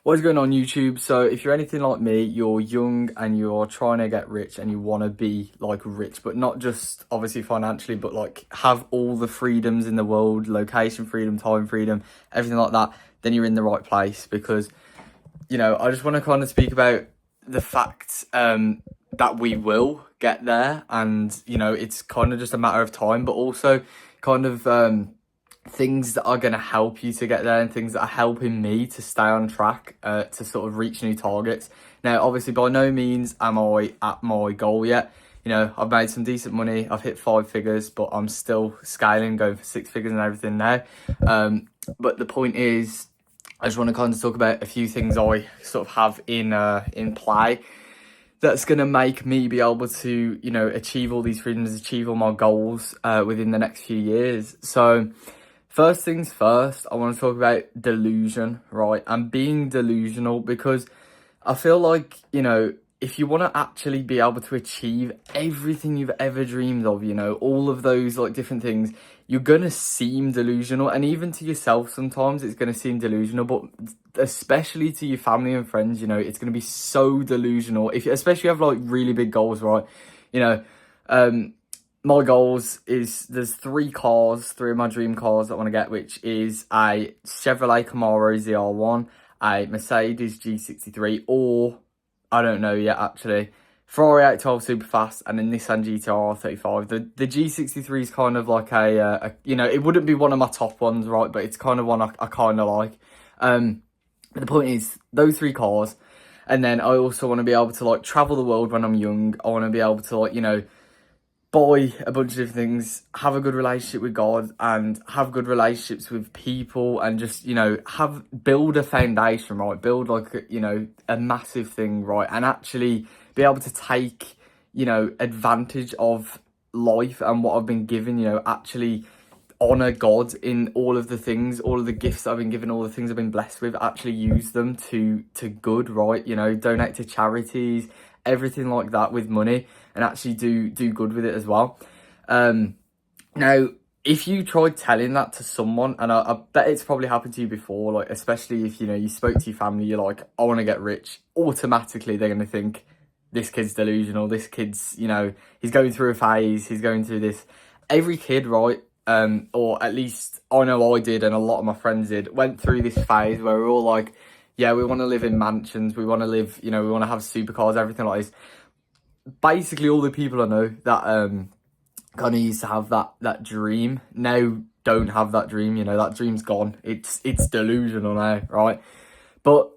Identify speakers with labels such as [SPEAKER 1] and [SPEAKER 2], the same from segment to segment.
[SPEAKER 1] What is going on YouTube? So if you're anything like me, you're young and you're trying to get rich and you want to be like rich, but not just obviously financially, but like have all the freedoms in the world, location freedom, time freedom, everything like that, then you're in the right place. Because, I just want to kind of speak about the fact that we will get there, and it's kind of just a matter of time, but also kind of things that are going to help you to get there and things that are helping me to stay on track to sort of reach new targets. Now, obviously, by no means am I at my goal yet. I've made some decent money. I've hit 5 figures, but I'm still scaling, going for 6 figures and everything now. But the point is, I just want to kind of talk about a few things I sort of have in play that's going to make me be able to, achieve all these freedoms, achieve all my goals within the next few years. So first things first, I want to talk about delusion, right? And being delusional, because I feel like, if you want to actually be able to achieve everything you've ever dreamed of, all of those like different things, you're going to seem delusional. And even to yourself, sometimes it's going to seem delusional, but especially to your family and friends, it's going to be so delusional. Especially if you have like really big goals, right? My goals is there's three of my dream cars that I want to get, which is a Chevrolet Camaro ZR1, a Mercedes G63, or I don't know yet actually, Ferrari 812 Superfast, and a Nissan GT-R 35. The G63 is kind of like it wouldn't be one of my top ones, right? But it's kind of one I kind of like. But the point is, those three cars, and then I also want to be able to like travel the world when I'm young. I want to be able to like, buy a bunch of different things, have a good relationship with God, and have good relationships with people, and just, build a foundation, right? Build like, a massive thing, right? And actually be able to take, advantage of life and what I've been given, actually honor God in all of the things, all of the gifts I've been given, all the things I've been blessed with, actually use them to good, right? Donate to charities, everything like that with money, and actually do good with it as well. Now, if you tried telling that to someone, and I bet it's probably happened to you before, like especially if you spoke to your family, you're like, I want to get rich, automatically they're going to think this kid's delusional, this kid's, he's going through a phase, he's going through this. Every kid, right, or at least I know I did, and a lot of my friends did, went through this phase where we're all like, yeah, we want to live in mansions, we want to live, we want to have supercars, everything like this. Basically, all the people I know that kind of used to have that dream now don't have that dream. That dream's gone. It's delusional now, right? But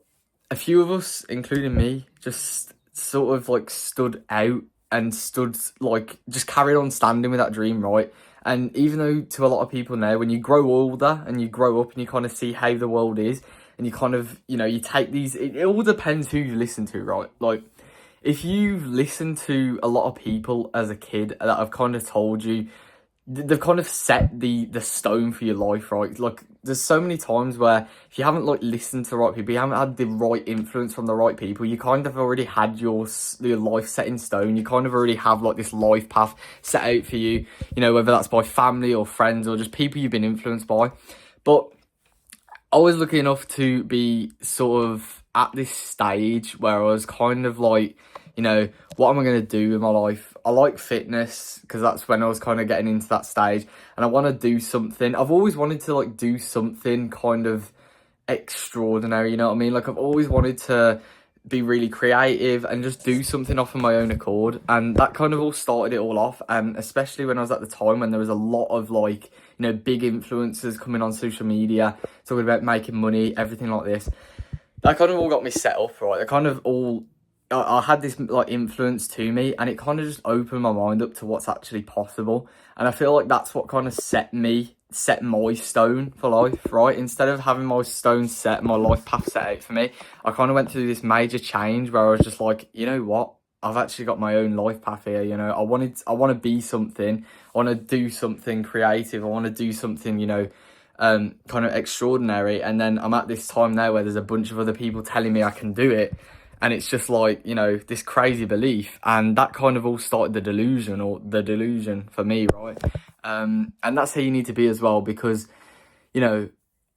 [SPEAKER 1] a few of us, including me, just sort of like stood out and just carried on standing with that dream, right? And even though to a lot of people now, when you grow older and you grow up and you kind of see how the world is, and you kind of, you take these, it all depends who you listen to, right? Like, if you've listened to a lot of people as a kid that have kind of told you, they've kind of set the stone for your life, right? Like, there's so many times where if you haven't like listened to the right people, you haven't had the right influence from the right people, you kind of already had your life set in stone. You kind of already have like this life path set out for you, whether that's by family or friends or just people you've been influenced by. But I was lucky enough to be sort of at this stage where I was kind of like, what am I going to do with my life? I like fitness because that's when I was kind of getting into that stage, and I want to do something. I've always wanted to like do something kind of extraordinary, you know what I mean? Like, I've always wanted to be really creative and just do something off of my own accord, and that kind of all started it all off. And especially when I was at the time when there was a lot of like, big influencers coming on social media talking about making money, everything like this, that kind of all got me set up, right? It kind of all, I had this like influence to me, and it kind of just opened my mind up to what's actually possible. And I feel like that's what kind of set my stone for life, right? Instead of having my stone set, my life path set out for me, I kind of went through this major change where I was just like, you know what? I've actually got my own life path here. I want to be something. I want to do something creative. I want to do something, kind of extraordinary. And then I'm at this time now where there's a bunch of other people telling me I can do it. And it's just like, this crazy belief. And that kind of all started the delusion for me, right? And that's how you need to be as well, because,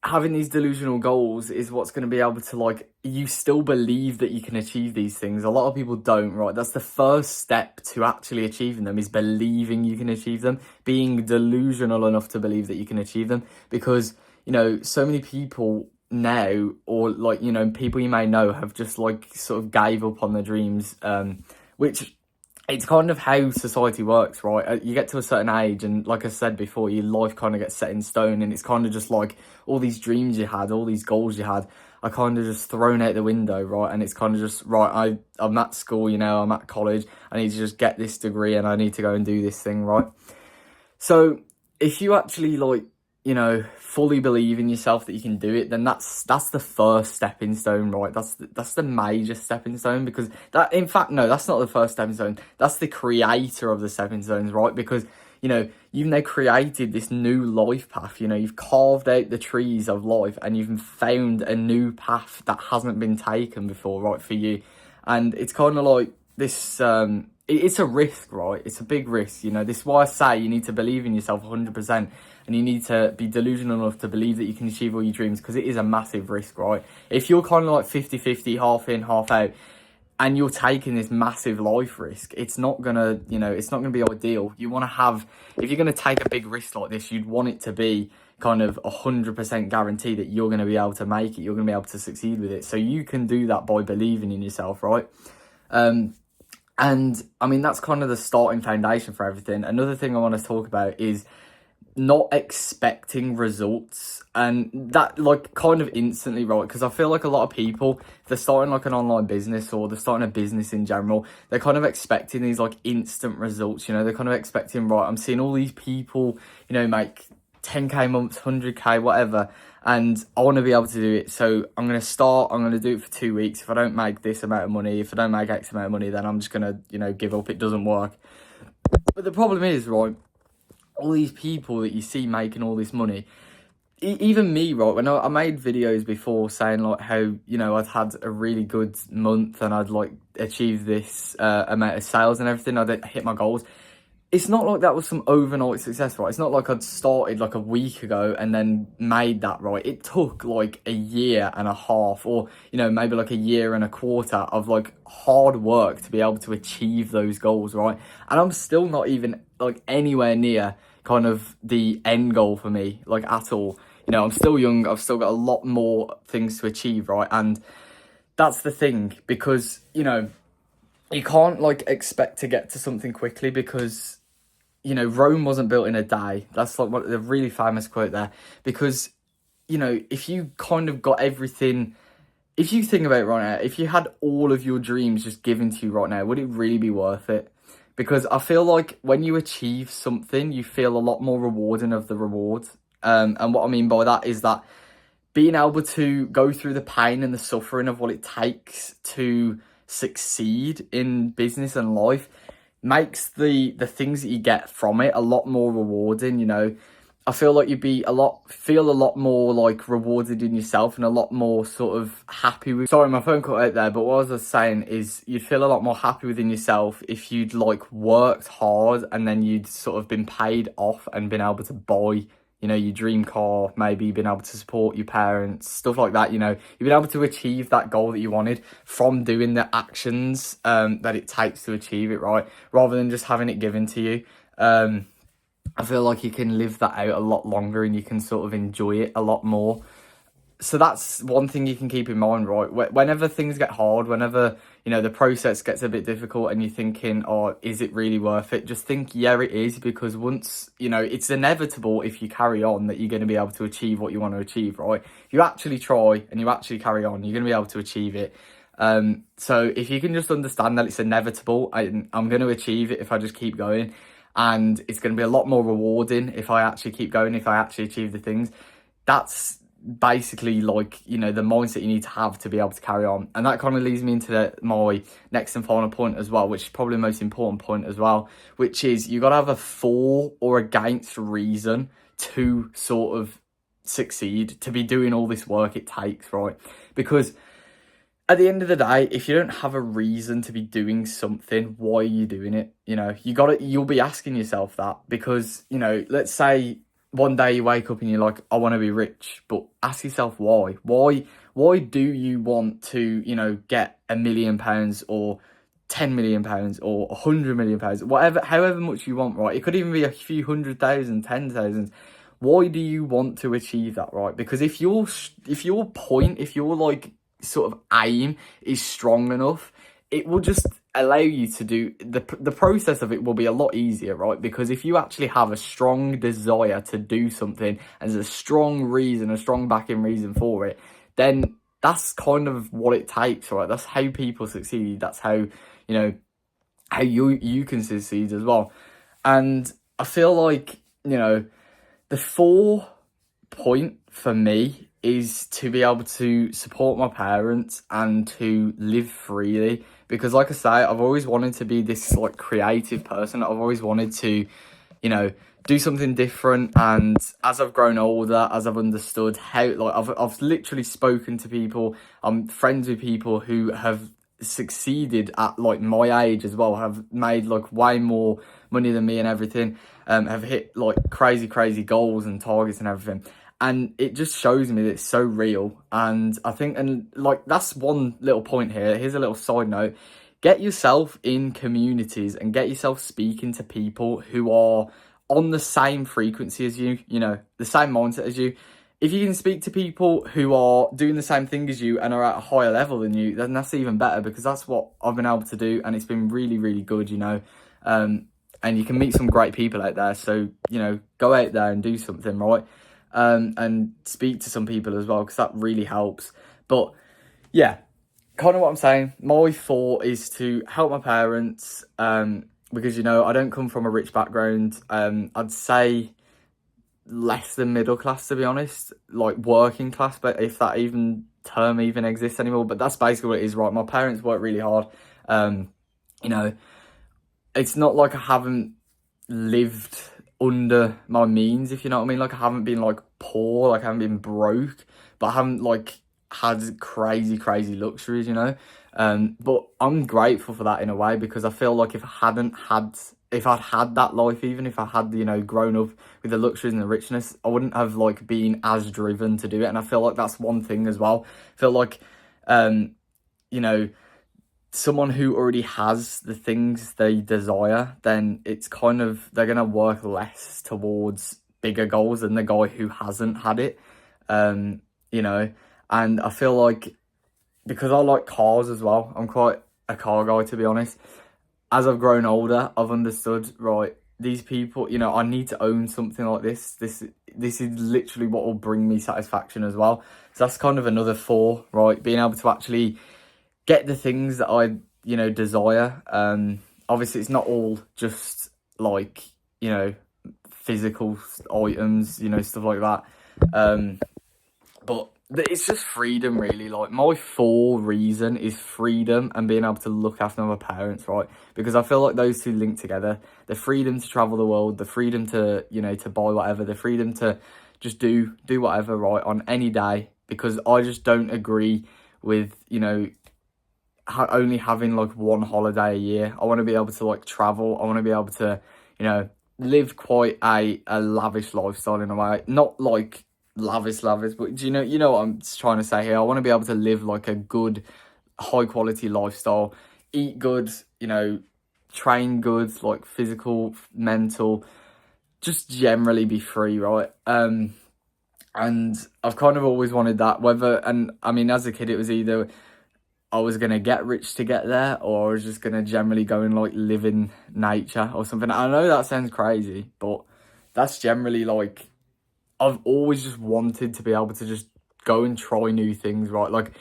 [SPEAKER 1] having these delusional goals is what's going to be able to, like, you still believe that you can achieve these things. A lot of people don't, right? That's the first step to actually achieving them, is believing you can achieve them, being delusional enough to believe that you can achieve them. Because, you know, so many people now, or like, you know, people you may know, have just like sort of gave up on their dreams, which, it's kind of how society works, right? You get to a certain age, and like I said before, your life kind of gets set in stone, and it's kind of just like all these dreams you had, all these goals you had, are kind of just thrown out the window, right? And it's kind of just, right, I'm at school, you know, I'm at college, I need to just get this degree, and I need to go and do this thing, right? So if you actually, like, you know, fully believe in yourself that you can do it, then that's the first stepping stone, right? That's the major stepping stone, because that, in fact, no, that's not the first stepping stone. That's the creator of the stepping stones, right? Because, you know, you've now created this new life path. You know, you've carved out the trees of life, and you've found a new path that hasn't been taken before, right, for you. And it's kind of like this, it's a risk, right? It's a big risk, you know. This is why I say you need to believe in yourself 100%, and you need to be delusional enough to believe that you can achieve all your dreams, because it is a massive risk, right? If you're kind of like 50-50, half in, half out, and you're taking this massive life risk, it's not gonna, you know, it's not gonna be ideal. You want to have, if you're gonna take a big risk like this, you'd want it to be kind of 100% guarantee that you're gonna be able to make it, you're gonna be able to succeed with it. So you can do that by believing in yourself, right? And I mean, that's kind of the starting foundation for everything. Another thing I want to talk about is not expecting results, and that, like, kind of instantly, right? Because I feel like a lot of people, if they're starting like an online business, or they're starting a business in general, they're kind of expecting these like instant results. You know, they're kind of expecting, right, I'm seeing all these people, you know, make 10k months, 100k, whatever, and I want to be able to do it. So I'm going to do it for 2 weeks. If I don't make this amount of money, if I don't make X amount of money, then I'm just going to, you know, give up. It doesn't work. But the problem is, right, all these people that you see making all this money, even me, right, when I made videos before saying like how, you know, I'd had a really good month, and I'd like achieved this amount of sales and everything, I'd hit my goals. It's not like that was some overnight success, right? It's not like I'd started like a week ago and then made that, right? It took like a year and a half, or, you know, maybe like a year and a quarter of like hard work to be able to achieve those goals, right? And I'm still not even like anywhere near kind of the end goal for me, like, at all. You know, I'm still young, I've still got a lot more things to achieve, right? And that's the thing, because, you know, you can't like expect to get to something quickly, because, you know, Rome wasn't built in a day. That's like what the really famous quote there. Because, you know, if you kind of got everything, if you think about it right now, if you had all of your dreams just given to you right now, would it really be worth it? Because I feel like when you achieve something, you feel a lot more rewarding of the reward. And what I mean by that is that being able to go through the pain and the suffering of what it takes to succeed in business and life makes the things that you get from it a lot more rewarding. You know, I feel like you'd be feel a lot more like rewarded in yourself, and a lot more sort of happy with, sorry, my phone cut out there, but what I was saying is you'd feel a lot more happy within yourself if you'd like worked hard, and then you'd sort of been paid off and been able to buy, you know, your dream car, maybe been able to support your parents, stuff like that. You know, you've been able to achieve that goal that you wanted from doing the actions that it takes to achieve it, right? Rather than just having it given to you. I feel like you can live that out a lot longer, and you can sort of enjoy it a lot more. So that's one thing you can keep in mind, right? Whenever things get hard, whenever, you know, the process gets a bit difficult, and you're thinking, oh, is it really worth it? Just think, yeah, it is, because once, you know, it's inevitable if you carry on that you're going to be able to achieve what you want to achieve, right? If you actually try and you actually carry on, you're going to be able to achieve it. So if you can just understand that it's inevitable, I'm going to achieve it if I just keep going, and it's going to be a lot more rewarding if I actually keep going, if I actually achieve the things. That's basically like, you know, the mindset you need to have to be able to carry on. And that kind of leads me into my next and final point as well, which is probably the most important point as well, which is you got to have a for or against reason to sort of succeed, to be doing all this work it takes, right? Because at the end of the day, if you don't have a reason to be doing something, why are you doing it? You know, you'll be asking yourself that, because, you know, let's say one day you wake up and you're like, I want to be rich, but ask yourself why. Why do you want to, you know, get £1 million or £10 million or £100 million, whatever, however much you want, right? It could even be a few 100,000, 10,000. Why do you want to achieve that, right? Because if your point, if your like sort of aim is strong enough, it will just allow you to do the process of it will be a lot easier, right? Because if you actually have a strong desire to do something and there's a strong reason, a strong backing reason for it, then that's kind of what it takes, right? That's how people succeed. That's how, you know, how you can succeed as well. And I feel like, you know, the 4 point for me is to be able to support my parents and to live freely. Because like I say, I've always wanted to be this like creative person. I've always wanted to, you know, do something different. And as I've grown older, as I've understood how, like, I've literally spoken to people, I'm friends with people who have succeeded at like my age as well, have made like way more money than me and everything, have hit like crazy goals and targets and everything. And it just shows me that it's so real. And I think, and like, that's one little point here. Here's a little side note. Get yourself in communities and get yourself speaking to people who are on the same frequency as you, you know, the same mindset as you. If you can speak to people who are doing the same thing as you and are at a higher level than you, then that's even better, because that's what I've been able to do. And it's been really good, you know. And you can meet some great people out there. So, you know, go out there and do something, right? And speak to some people as well, because that really helps. But yeah, kind of what I'm saying, my thought is to help my parents, because, you know, I don't come from a rich background. I'd say less than middle class, to be honest, like working class, but if that even term even exists anymore. But that's basically what it is, right? My parents work really hard. You know, it's not like I haven't lived under my means, if you know what I mean. Like, I haven't been like poor, like I haven't been broke, but I haven't like had crazy luxuries, you know. But I'm grateful for that in a way, because I feel like if I'd had that life, even if I had, you know, grown up with the luxuries and the richness, I wouldn't have like been as driven to do it. And I feel like that's one thing as well. I feel like, you know, someone who already has the things they desire, then it's kind of, they're going to work less towards bigger goals than the guy who hasn't had it, you know. And I feel like, because I like cars as well, I'm quite a car guy, to be honest. As I've grown older, I've understood, right, these people, you know, I need to own something like this. This is literally what will bring me satisfaction as well. So that's kind of another 4, right? Being able to actually get the things that I, you know, desire. Obviously, it's not all just like, you know, physical items, you know, stuff like that. But it's just freedom, really. Like, my 4 reason is freedom and being able to look after my parents, right? Because I feel like those two link together. The freedom to travel the world, the freedom to, you know, to buy whatever, the freedom to just do whatever, right, on any day. Because I just don't agree with, you know, only having like one holiday a year. I want to be able to like travel. I want to be able to, you know, live quite a lavish lifestyle in a way. Not like lavish, but do you know what I'm trying to say here? I want to be able to live like a good, high quality lifestyle, eat good, you know, train good, like physical, mental, just generally be free, right? And I've kind of always wanted that, and I mean, as a kid, it was either I was going to get rich to get there, or I was just going to generally go and like live in nature or something. I know that sounds crazy, but that's generally like, I've always just wanted to be able to just go and try new things, right? Like,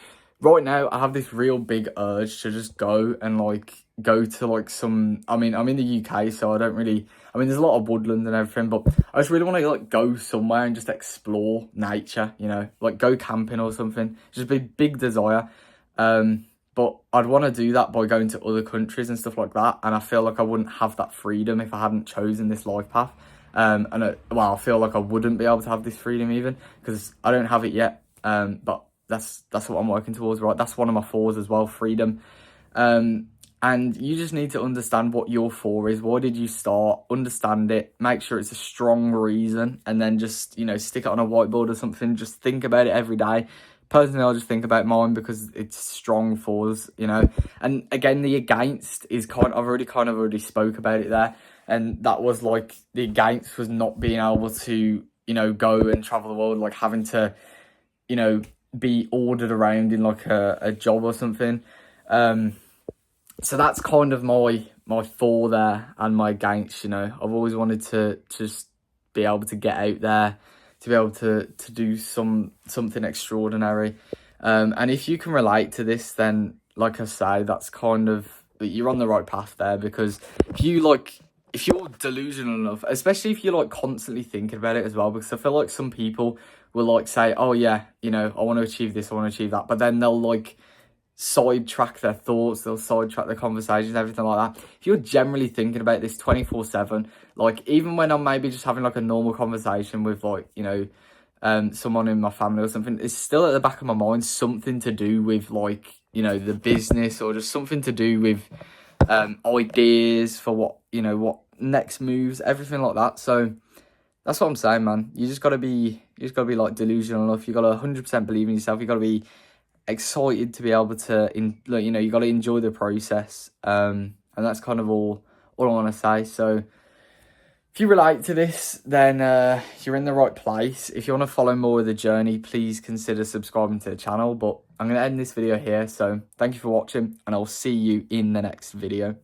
[SPEAKER 1] right now, I have this real big urge to just go and like go to like some, I mean, I'm in the UK, so I don't really, I mean, there's a lot of woodland and everything, but I just really want to like go somewhere and just explore nature, you know, like go camping or something. Just a big desire. But I'd want to do that by going to other countries and stuff like that. And I feel like I wouldn't have that freedom if I hadn't chosen this life path. I feel like I wouldn't be able to have this freedom even, because I don't have it yet. But that's what I'm working towards, right? That's one of my 4s as well, freedom. And you just need to understand what your for is. Why did you start? Understand it. Make sure it's a strong reason. And then just, you know, stick it on a whiteboard or something. Just think about it every day. Personally, I'll just think about mine because it's strong fours, you know. And again, the against is I've already spoke about it there. And that was like, the against was not being able to, you know, go and travel the world, like having to, you know, be ordered around in like a job or something. So that's kind of my for there and my against, you know. I've always wanted to just be able to get out there, to be able to do something extraordinary. And if you can relate to this, then like I say, that's kind of, you're on the right path there, because if you're delusional enough, especially if you're like constantly thinking about it as well, because I feel like some people will like say, oh yeah, you know, I want to achieve this, I want to achieve that, but then they'll like sidetrack their thoughts, they'll sidetrack their conversations, everything like that. If you're generally thinking about this 24/7, like even when I'm maybe just having like a normal conversation with like, you know, someone in my family or something, it's still at the back of my mind something to do with like, you know, the business, or just something to do with ideas for what, you know, what next moves, everything like that. So that's what I'm saying, man. You just gotta be like delusional enough. You gotta 100% believe in yourself. You gotta be excited to be able to, you know, you got to enjoy the process, and that's kind of all I want to say. So if you relate to this, then you're in the right place. If you want to follow more of the journey, please consider subscribing to the channel. But I'm going to end this video here, so thank you for watching, and I'll see you in the next video.